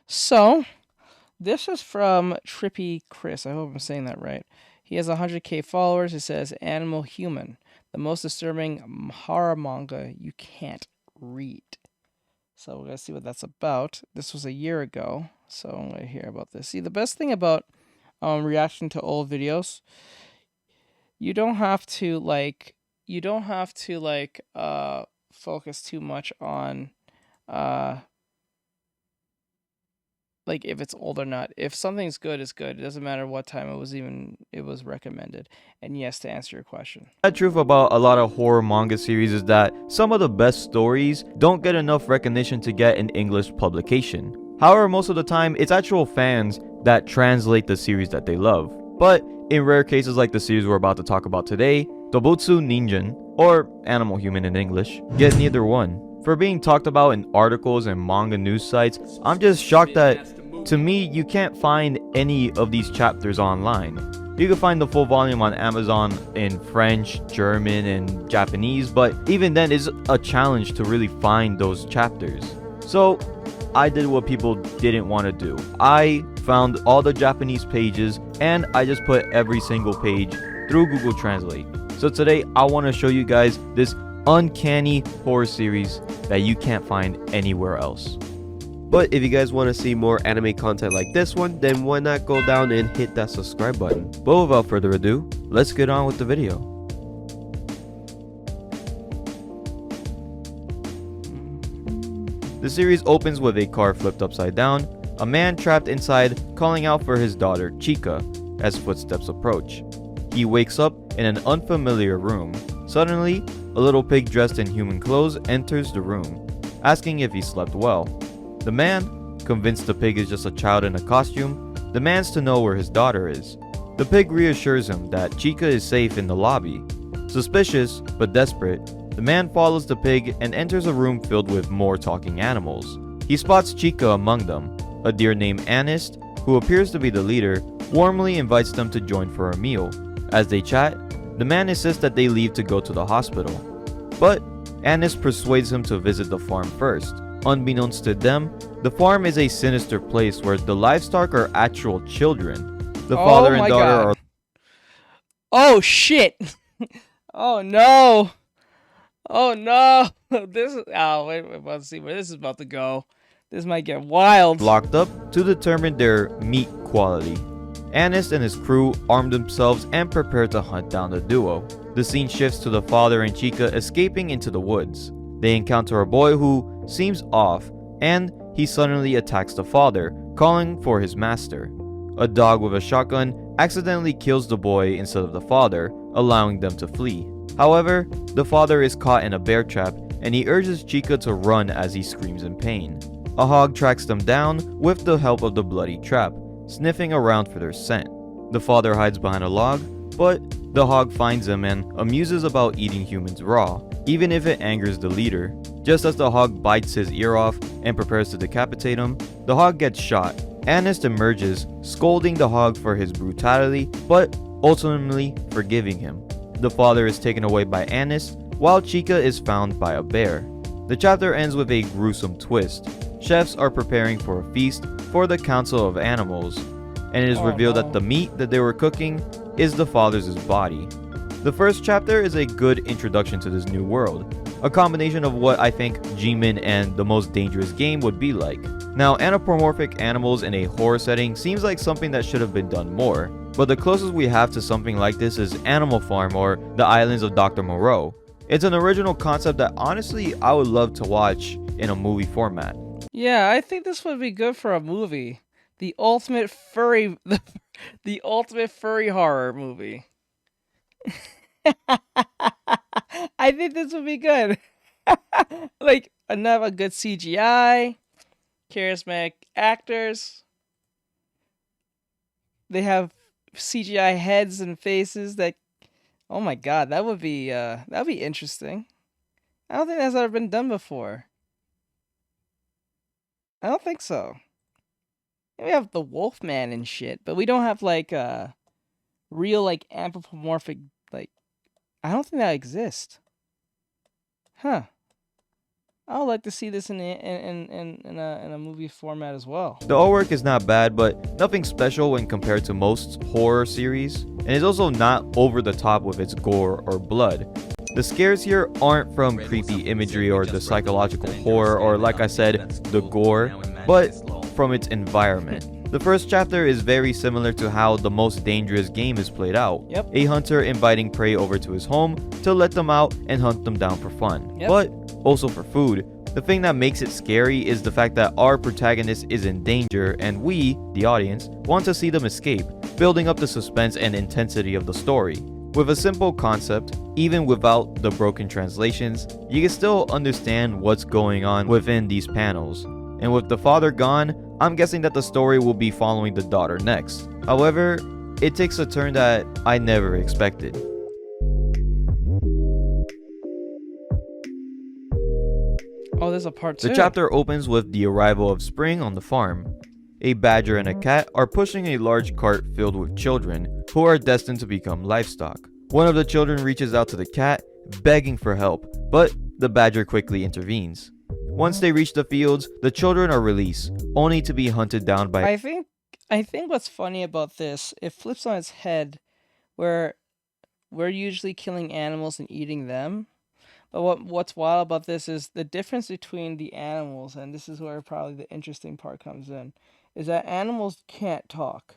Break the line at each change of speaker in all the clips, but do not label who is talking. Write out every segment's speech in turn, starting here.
So, this is from TrpyCris. I hope I'm saying that right. He has 100K followers. It says Animal Human, the most disturbing horror manga you can't read. So, we're going to see what that's about. This was a year ago. So, I'm going to hear about this. See, the best thing about reaction to old videos, you don't have to focus too much on uh like if it's old or not. If something's good, it's good. It doesn't matter what time it was recommended. And yes, to answer your question.
The truth about a lot of horror manga series is that some of the best stories don't get enough recognition to get an English publication. However, most of the time, it's actual fans that translate the series that they love. But in rare cases like the series we're about to talk about today, Dobutsu Ninjan, or Animal Human in English, get neither one. For being talked about in articles and manga news sites, I'm just shocked that, to me, you can't find any of these chapters online. You can find the full volume on Amazon in French, German, and Japanese, but even then it's a challenge to really find those chapters. So I did what people didn't want to do. I found all the Japanese pages and I just put every single page through Google Translate. So today I want to show you guys this uncanny horror series that you can't find anywhere else.
But if you guys want to see more anime content like this one, then why not go down and hit that subscribe button.
But without further ado, let's get on with the video. The series opens with a car flipped upside down, a man trapped inside calling out for his daughter Chica as footsteps approach. He wakes up in an unfamiliar room. Suddenly, a little pig dressed in human clothes enters the room, asking if he slept well. The man, convinced the pig is just a child in a costume, demands to know where his daughter is. The pig reassures him that Chica is safe in the lobby. Suspicious, but desperate, the man follows the pig and enters a room filled with more talking animals. He spots Chica among them. A deer named Anist, who appears to be the leader, warmly invites them to join for a meal. As they chat, the man insists that they leave to go to the hospital. But Anist persuades him to visit the farm first. Unbeknownst to them, the farm is a sinister place where the livestock are actual children. The father and daughter are...
Oh shit! Oh no! Oh no! This is... Oh, wait, let's see where this is about to go. This might get wild.
locked up to determine their meat quality. Anist and his crew arm themselves and prepare to hunt down the duo. The scene shifts to the father and Chica escaping into the woods. They encounter a boy who seems off, and he suddenly attacks the father, calling for his master. A dog with a shotgun accidentally kills the boy instead of the father, allowing them to flee. However, the father is caught in a bear trap, and he urges Chica to run as he screams in pain. A hog tracks them down with the help of the bloody trap, sniffing around for their scent. The father hides behind a log, but the hog finds him and amuses about eating humans raw, even if it angers the leader. Just as the hog bites his ear off and prepares to decapitate him, the hog gets shot. Anist emerges, scolding the hog for his brutality, but ultimately forgiving him. The father is taken away by Anist, while Chica is found by a bear. The chapter ends with a gruesome twist. Chefs are preparing for a feast for the Council of Animals, and it is revealed that the meat that they were cooking is the father's body. The first chapter is a good introduction to this new world, a combination of what I think G-Man and The Most Dangerous Game would be like. Now, anthropomorphic animals in a horror setting seems like something that should have been done more, but the closest we have to something like this is Animal Farm or The Islands of Dr. Moreau. It's an original concept that honestly I would love to watch in a movie format.
Yeah, I think this would be good for a movie. The ultimate furry, the ultimate furry horror movie. I think this would be good. Like another good CGI, charismatic actors. They have CGI heads and faces that. Oh my god, that'd be interesting. I don't think that's ever been done before. I don't think so. We have the Wolfman and shit, but we don't have like real like anthropomorphic like. I don't think that exists. Huh. I would like to see this in a movie format as well.
The artwork is not bad, but nothing special when compared to most horror series, and is also not over the top with its gore or blood. The scares here aren't from creepy imagery or the psychological horror or, like I said, the gore, but from its environment. The first chapter is very similar to how the most dangerous game is played out.
Yep.
A hunter inviting prey over to his home to let them out and hunt them down for fun,
Yep.
but also for food. The thing that makes it scary is the fact that our protagonist is in danger and we, the audience, want to see them escape, building up the suspense and intensity of the story. With a simple concept, even without the broken translations, you can still understand what's going on within these panels. And with the father gone, I'm guessing that the story will be following the daughter next. However, it takes a turn that I never expected.
Oh, there's a part 2.
The chapter opens with the arrival of spring on the farm. A badger and a cat are pushing a large cart filled with children who are destined to become livestock. One of the children reaches out to the cat, begging for help, but the badger quickly intervenes. Once they reach the fields, the children are released, only to be hunted down by...
I think what's funny about this, it flips on its head, where we're usually killing animals and eating them. But what's wild about this is the difference between the animals, and this is where probably the interesting part comes in, is that animals can't talk.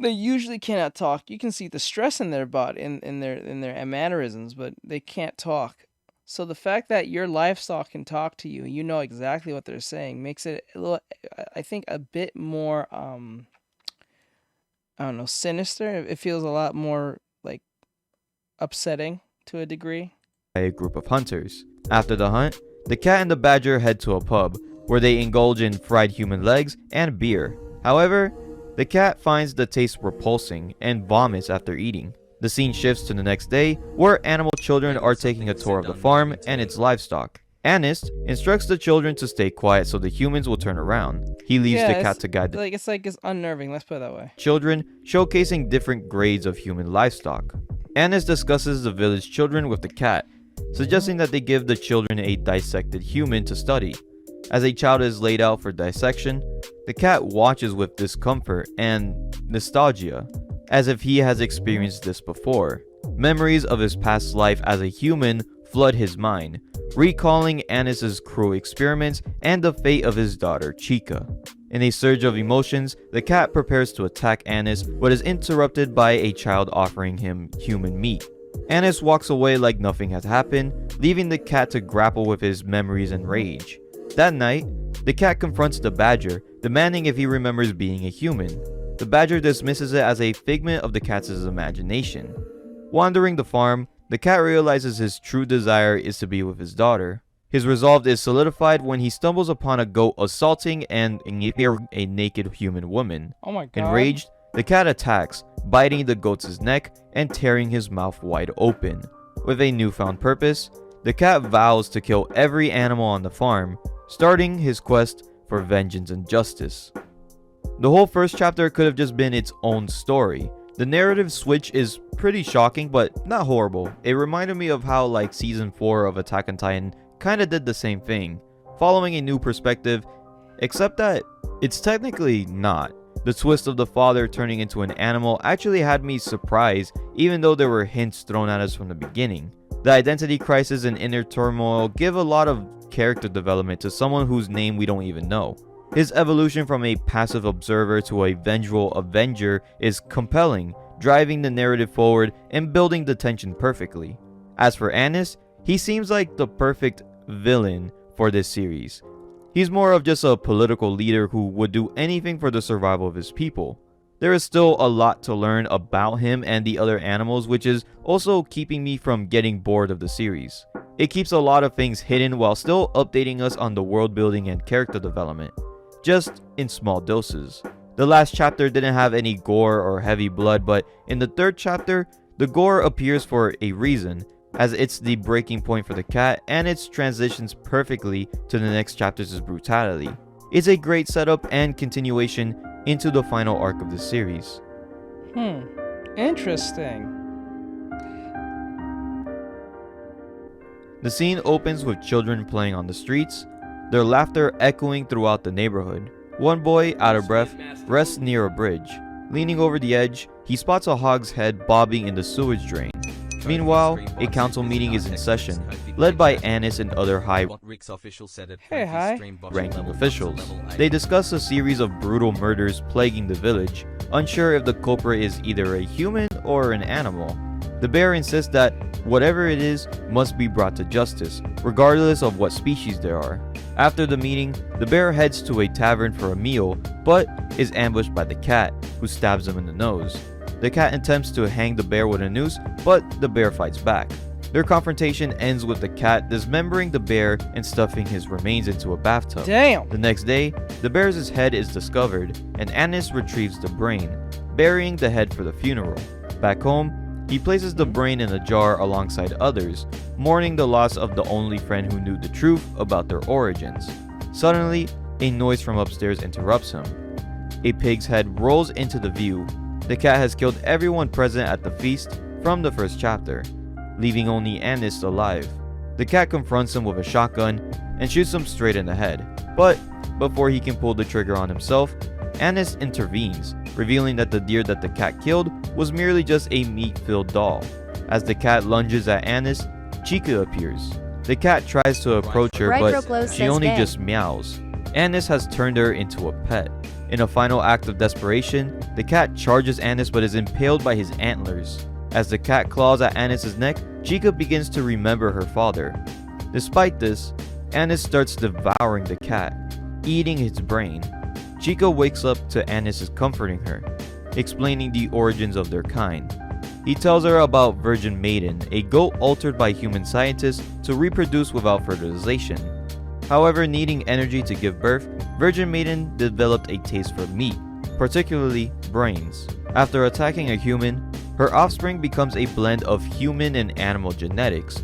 They usually cannot talk. You can see the stress in their body, in their mannerisms, but they can't talk. So the fact that your livestock can talk to you, you know exactly what they're saying, makes it a little, I think, a bit more, I don't know, sinister. It feels a lot more like upsetting to a degree.
A group of hunters. After the hunt, the cat and the badger head to a pub where they indulge in fried human legs and beer. However, the cat finds the taste repulsing and vomits after eating. The scene shifts to the next day where animal children are taking a tour of the farm and its livestock. Anist instructs the children to stay quiet so the humans will turn around. He leaves the cat to guide the
it's unnerving, let's put it that way.
Children, showcasing different grades of human livestock. Anist discusses the village children with the cat, suggesting that they give the children a dissected human to study. As a child is laid out for dissection, the cat watches with discomfort and nostalgia, as if he has experienced this before. Memories of his past life as a human flood his mind, recalling Anis's cruel experiments and the fate of his daughter, Chica. In a surge of emotions, the cat prepares to attack Anis, but is interrupted by a child offering him human meat. Anis walks away like nothing has happened, leaving the cat to grapple with his memories and rage. That night, the cat confronts the badger, demanding if he remembers being a human. The badger dismisses it as a figment of the cat's imagination. Wandering the farm, the cat realizes his true desire is to be with his daughter. His resolve is solidified when he stumbles upon a goat assaulting and a naked human woman.
Oh my god.
Enraged, the cat attacks, biting the goat's neck and tearing his mouth wide open. With a newfound purpose, the cat vows to kill every animal on the farm, starting his quest for vengeance and justice. The whole first chapter could have just been its own story. The narrative switch is pretty shocking, but not horrible. It reminded me of how like season 4 of Attack on Titan kinda did the same thing, following a new perspective, except that it's technically not. The twist of the father turning into an animal actually had me surprised, even though there were hints thrown at us from the beginning. The identity crisis and inner turmoil give a lot of character development to someone whose name we don't even know. His evolution from a passive observer to a vengeful avenger is compelling, driving the narrative forward and building the tension perfectly. As for Anis, he seems like the perfect villain for this series. He's more of just a political leader who would do anything for the survival of his people. There is still a lot to learn about him and the other animals, which is also keeping me from getting bored of the series. It keeps a lot of things hidden while still updating us on the world building and character development, just in small doses. The last chapter didn't have any gore or heavy blood, but in the third chapter, the gore appears for a reason, as it's the breaking point for the cat and it transitions perfectly to the next chapter's brutality. It's a great setup and continuation into the final arc of the series.
Interesting.
The scene opens with children playing on the streets, their laughter echoing throughout the neighborhood. One boy, out of breath, rests near a bridge. Leaning over the edge, he spots a hog's head bobbing in the sewage drain. Meanwhile, a council meeting is in session, led by Anis and other high-ranking officials. They discuss a series of brutal murders plaguing the village, unsure if the culprit is either a human or an animal. The bear insists that whatever it is must be brought to justice, regardless of what species there are. After the meeting, the bear heads to a tavern for a meal, but is ambushed by the cat, who stabs him in the nose. The cat attempts to hang the bear with a noose, but the bear fights back. Their confrontation ends with the cat dismembering the bear and stuffing his remains into a bathtub.
Damn!
The next day, the bear's head is discovered, and Anis retrieves the brain, burying the head for the funeral. Back home, he places the brain in a jar alongside others, mourning the loss of the only friend who knew the truth about their origins. Suddenly, a noise from upstairs interrupts him. A pig's head rolls into the view. The cat has killed everyone present at the feast from the first chapter, leaving only Anis alive. The cat confronts him with a shotgun and shoots him straight in the head. But before he can pull the trigger on himself, Anis intervenes, revealing that the deer that the cat killed was merely just a meat-filled doll. As the cat lunges at Anis, Chica appears. The cat tries to approach her, but she only just meows. Anis has turned her into a pet. In a final act of desperation, the cat charges Anis but is impaled by his antlers. As the cat claws at Anis' neck, Chica begins to remember her father. Despite this, Anis starts devouring the cat, eating its brain. Chica wakes up to Anis comforting her, explaining the origins of their kind. He tells her about Virgin Maiden, a goat altered by human scientists to reproduce without fertilization. However, needing energy to give birth, Virgin Maiden developed a taste for meat, particularly brains. After attacking a human, her offspring becomes a blend of human and animal genetics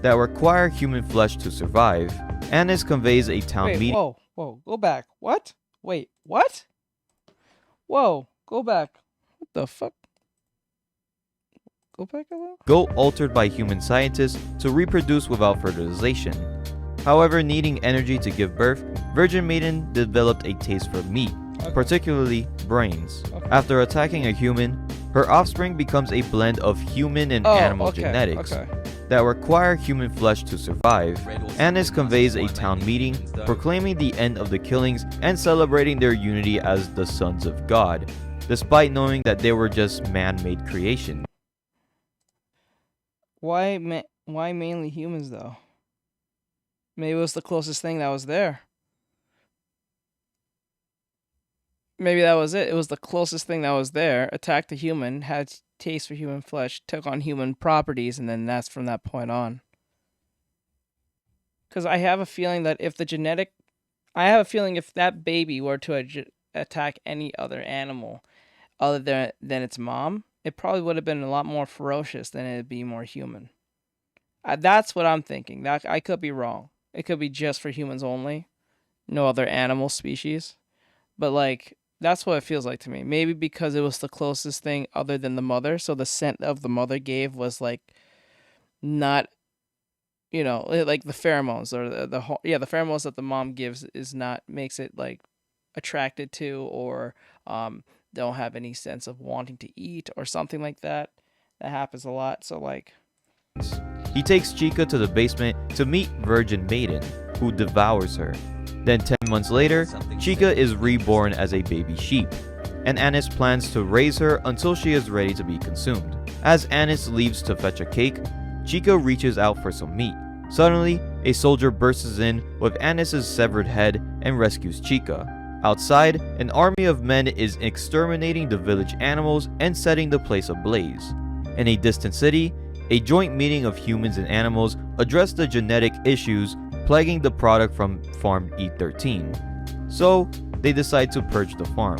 that require human flesh to survive. Anis conveys a town meeting.
Whoa, go back. What? Wait, what? Whoa, go back. What the fuck? Go back a little?
Goat altered by human scientists to reproduce without fertilization. However, needing energy to give birth, Virgin Maiden developed a taste for meat, particularly brains. After attacking a human, her offspring becomes a blend of human and animal genetics that require human flesh to survive. Anis conveys a town meeting, proclaiming the end of the killings and celebrating their unity as the sons of God, despite knowing that they were just man-made creation.
Why mainly humans, though? Maybe it was the closest thing that was there. Maybe that was it. It was the closest thing that was there. Attacked a human, had taste for human flesh, took on human properties, and then that's from that point on. Because I have a feeling that if that baby were to attack any other animal other than its mom, it probably would have been a lot more ferocious than it'd be more human. That's what I'm thinking. That I could be wrong. It could be just for humans only, no other animal species. But like, that's what it feels like to me. Maybe because it was the closest thing other than the mother, so the scent of the mother gave was like not, like the pheromones or the pheromones that the mom gives makes it like attracted to or don't have any sense of wanting to eat or something like that. That happens a lot. So like,
he takes Chica to the basement to meet Virgin Maiden, who devours her. Then 10 months later, Chica is reborn as a baby sheep, and Anis plans to raise her until she is ready to be consumed. As Anis leaves to fetch a cake, Chica reaches out for some meat. Suddenly, a soldier bursts in with Anis' severed head and rescues Chica. Outside, an army of men is exterminating the village animals and setting the place ablaze. In a distant city, a joint meeting of humans and animals address the genetic issues plaguing the product from Farm E13. So, they decide to purge the farm.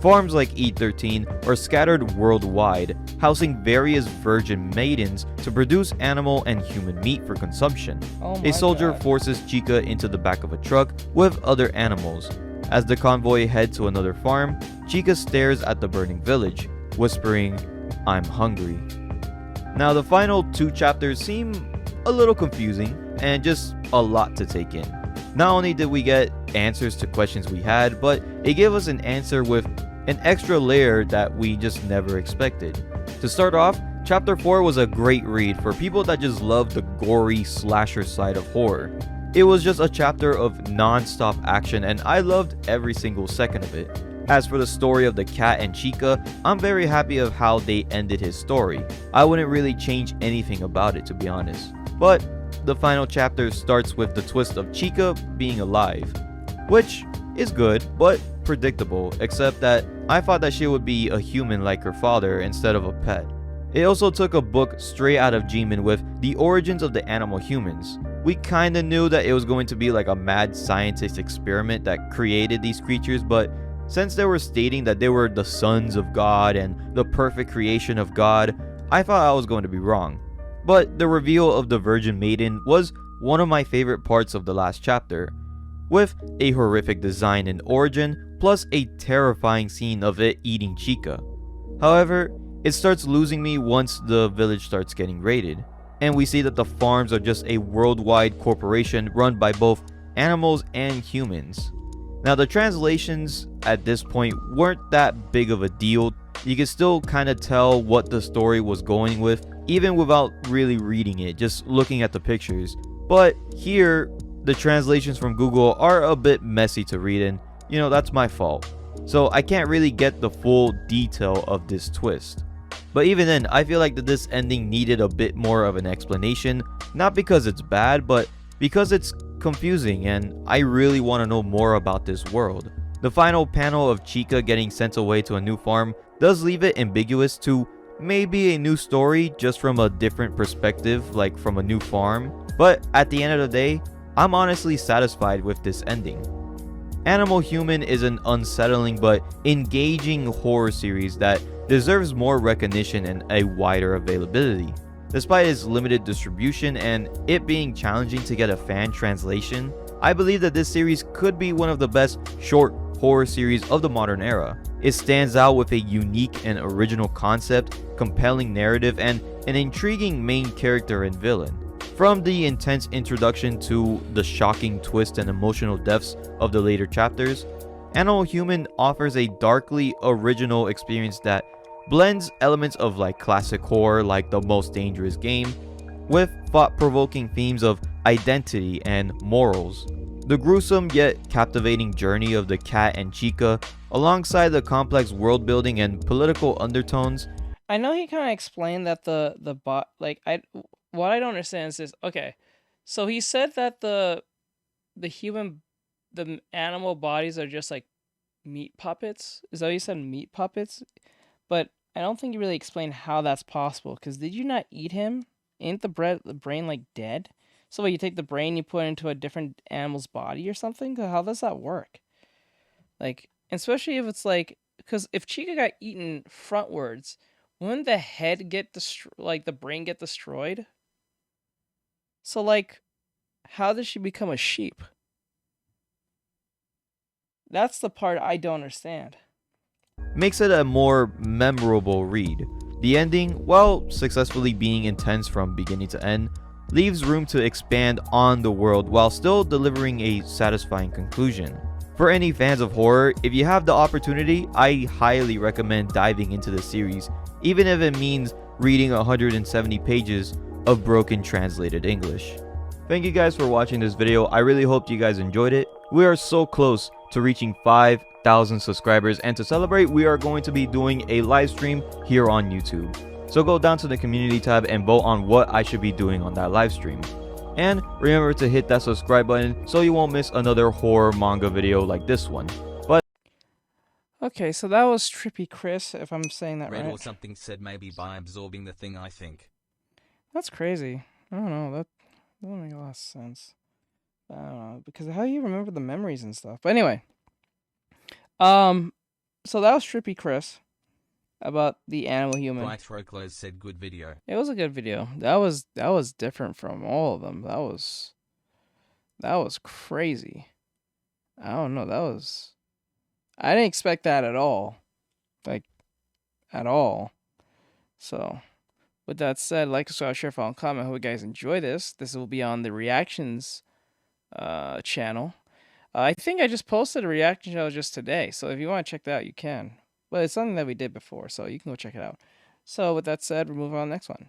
Farms like E13 are scattered worldwide, housing various virgin maidens to produce animal and human meat for consumption. A soldier forces Chica into the back of a truck with other animals. As the convoy heads to another farm, Chica stares at the burning village, whispering, "I'm hungry." Now, the final 2 chapters seem a little confusing. and just a lot to take in. Not only did we get answers to questions we had, but it gave us an answer with an extra layer that we just never expected. To start off, Chapter 4 was a great read for people that just love the gory slasher side of horror. It was just a chapter of non-stop action and I loved every single second of it. As for the story of the cat and Chica, I'm very happy of how they ended his story. I wouldn't really change anything about it, to be honest. But the final chapter starts with the twist of Chica being alive, which is good but predictable, except that I thought that she would be a human like her father instead of a pet. It also took a book straight out of Jimin with the origins of the animal humans. We kinda knew that it was going to be like a mad scientist experiment that created these creatures, but since they were stating that they were the sons of God and the perfect creation of God, I thought I was going to be wrong. But the reveal of the Virgin Maiden was one of my favorite parts of the last chapter, with a horrific design and origin, plus a terrifying scene of it eating Chica. However, it starts losing me once the village starts getting raided, and we see that the farms are just a worldwide corporation run by both animals and humans. Now the translations at this point weren't that big of a deal. You could still kind of tell what the story was going with even without really reading it, just looking at the pictures. But here, the translations from Google are a bit messy to read and, that's my fault. So I can't really get the full detail of this twist. But even then, I feel like that this ending needed a bit more of an explanation, not because it's bad, but because it's confusing and I really want to know more about this world. The final panel of Chica getting sent away to a new farm does leave it ambiguous to maybe a new story just from a different perspective, like from a new farm. But at the end of the day, I'm honestly satisfied with this ending. Animal Human is an unsettling but engaging horror series that deserves more recognition and a wider availability. Despite its limited distribution and it being challenging to get a fan translation, I believe that this series could be one of the best short horror series of the modern era. It stands out with a unique and original concept, compelling narrative, and an intriguing main character and villain. From the intense introduction to the shocking twist and emotional depths of the later chapters, Animal Human offers a darkly original experience that blends elements of classic horror like The Most Dangerous Game with thought-provoking themes of identity and morals. The gruesome yet captivating journey of the cat and Chica, alongside the complex world building and political undertones.
I know he kind of explained that the bot what I don't understand is this. Okay, so he said that the animal bodies are just like meat puppets. Is that what he said? Meat puppets? But I don't think he really explained how that's possible. Because did you not eat him? Ain't the brain dead? So you take the brain, you put it into a different animal's body or something? How does that work? Especially if it's because if Chica got eaten frontwards, wouldn't the head get the brain get destroyed? So how does she become a sheep? That's the part I don't understand.
Makes it a more memorable read. The ending, while successfully being intense from beginning to end, leaves room to expand on the world while still delivering a satisfying conclusion. For any fans of horror, if you have the opportunity, I highly recommend diving into the series, even if it means reading 170 pages of broken translated English. Thank you guys for watching this video. I really hope you guys enjoyed it. We are so close to reaching 5,000 subscribers, and to celebrate, we are going to be doing a live stream here on YouTube. So go down to the community tab and vote on what I should be doing on that live stream. And remember to hit that subscribe button so you won't miss another horror manga video like this one.
Okay, so that was TrpyCris, if I'm saying that
Read
right.
or something said maybe by absorbing the thing I think.
That's crazy. I don't know. That doesn't make a lot of sense. I don't know, because how do you remember the memories and stuff? But anyway, so that was TrpyCris about the animal human.
TrpyCris said good video.
It was a good video. That was different from all of them. That was crazy. I don't know. I didn't expect that at all. At all. So, With that said, like, subscribe, share, follow, and comment. I hope you guys enjoy this. This will be on the reactions channel. I think I just posted a reaction channel just today, so if you want to check that out, you can. But it's something that we did before, so you can go check it out. So with that said, we'll move on to the next one.